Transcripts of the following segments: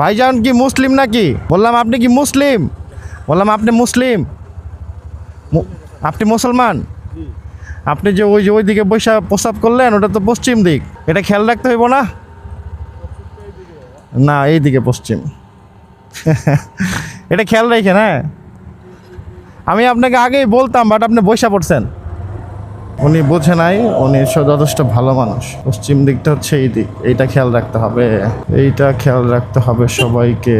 ভাইজান কি মুসলিম নাকি? বললাম আপনি কি মুসলিম? বললাম আপনি মুসলিম? আপনি মুসলমান? আপনি যে ওই দিকে বৈশা প্রস্রাব করলেন, ওটা তো পশ্চিম দিক, এটা খেয়াল রাখতে হইব না? না, এই দিকে পশ্চিম। এটা খেয়াল রাখেন। হ্যাঁ, আমি আপনাকে আগেই বলতাম, বাট আপনি বৈশা পড়ছেন। উনি বোঝে নাই, উনি যথেষ্ট ভালো মানুষ। পশ্চিম দিকটা হচ্ছে এই দিক, এইটা খেয়াল রাখতে হবে, এইটা খেয়াল রাখতে হবে সবাইকে,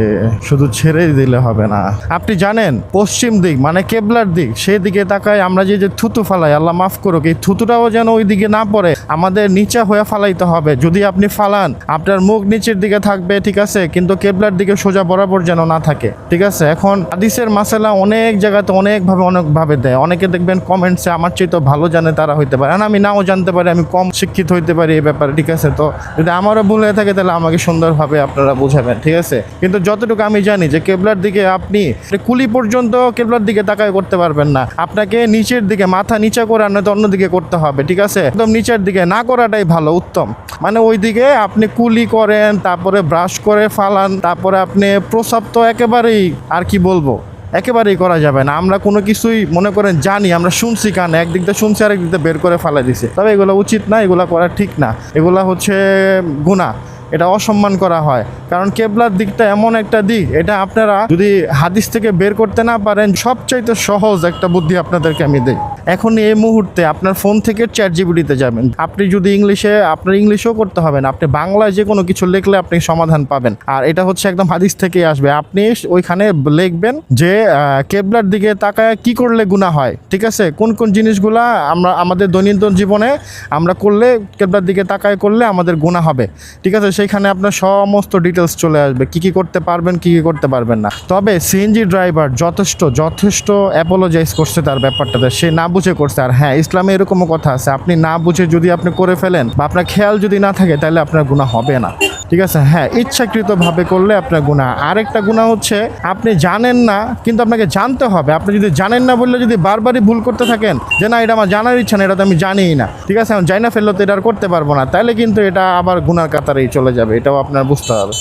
শুধু ছেড়েই দিলে হবে না। আপনি জানেন পশ্চিম দিক মানে কেবলার দিক, সেই দিকে তাকায় আমরা যে থুতু ফালাই, আল্লাহ মাফ করুক, এই থুতুটাও যেন ওই দিকে না পড়ে, আমাদের নিচে হয়ে ফালাইতে হবে। যদি আপনি ফালান, আপনার মুখ নিচের দিকে থাকবে, ঠিক আছে, কিন্তু কেবলার দিকে সোজা বরাবর যেন না থাকে, ঠিক আছে। এখন হাদিসের মাসালা অনেক জায়গাতে অনেকভাবে দেয়। অনেকে দেখবেন কমেন্টসে আমার চেয়ে তো ভালো জানে, তারা হইতে পারে, আর আমি নাও জানতে পারি, আমি কম শিক্ষিত হইতে পারি এই ব্যাপারে, ঠিক আছে। তো যদি আমারও ভুল হয়ে থাকে তাহলে আমাকে সুন্দরভাবে আপনারা বুঝাবেন, ঠিক আছে। কিন্তু যতটুকু আমি জানি যে কেবলার দিকে আপনি কুলি পর্যন্ত কেবলার দিকে তাকায় করতে পারবেন না, আপনাকে নিচের দিকে মাথা নিচে করে নয়তো অন্যদিকে করতে হবে, ঠিক আছে। একদম নিচের দিকে না করাটাই ভালো, উত্তম। মানে ওই দিকে আপনি কুলি করেন, তারপরে ব্রাশ করে ফালান, তারপরে আপনি প্রস্রাব তো একেবারেই আর কি বলবো, একেবারেই করা যাবে না। আমরা কোনো কিছুই মনে করেন জানি, আমরা শুনছি কানে, একদিক দিয়ে শুনছি আরেক দিক দিয়ে বের করে ফেলা দিছি, তবে এগুলো উচিত না, এগুলো করা ঠিক না, এগুলা হচ্ছে গুনাহ, এটা অসম্মান করা হয়। কারণ কেবলার দিকটা এমন একটা দিক, এটা আপনারা যদি হাদিস থেকে বের করতে না পারেন, সবচাইতে সহজ একটা বুদ্ধি আপনাদেরকে আমি দিই। এখন এই মুহূর্তে আপনার ফোন থেকে চ্যাটজিপিটিতে যাবেন, আপনি যদি আপনার ইংলিশেও করতে হবে না, আপনি বাংলায় যে কোনো কিছু লিখলে আপনি সমাধান পাবেন, আর এটা হচ্ছে একদম হাদিস থেকেই আসবে। আপনি ওইখানে লিখবেন যে কেবলার দিকে তাকায় কি করলে গুনাহ হয়, ঠিক আছে, কোন কোন জিনিসগুলা আমরা আমাদের দৈনন্দিন জীবনে আমরা করলে, কেবলার দিকে তাকায় করলে আমাদের গুনাহ হবে, ঠিক আছে। সেইখানে আপনার সমস্ত ডিটেলস চলে আসবে, কি কি করতে পারবেন, কি কি করতে পারবেন না। তবে সিএনজি ড্রাইভার যথেষ্ট অ্যাপোলোজাইজ করছে তার ব্যাপারটাতে, সে না বুঝে করছে। আর হ্যাঁ, ইসলামে এরকমও কথা আছে, আপনি না বুঝে যদি আপনি করে ফেলেন বা আপনার খেয়াল যদি না থাকে, তাহলে আপনার গুনাহ হবে না, ঠিক আছে। হ্যাঁ, ইচ্ছাকৃতভাবে করলে আপনার গুনাহ। আরেকটা গুনাহ হচ্ছে আপনি জানেন না, কিন্তু আপনাকে জানতে হবে। আপনি যদি জানেন না বললে যদি বারবারই ভুল করতে থাকেন, যে না এটা আমার জানার ইচ্ছা না, এটা তো আমি জানিই না, ঠিক আছে, আমি জানি না ফেললে তো এটা আর করতে পারবো না, তাহলে কিন্তু এটা আবার গুনার কাতারেই চলে যাবে, এটাও আপনার বুঝতে হবে।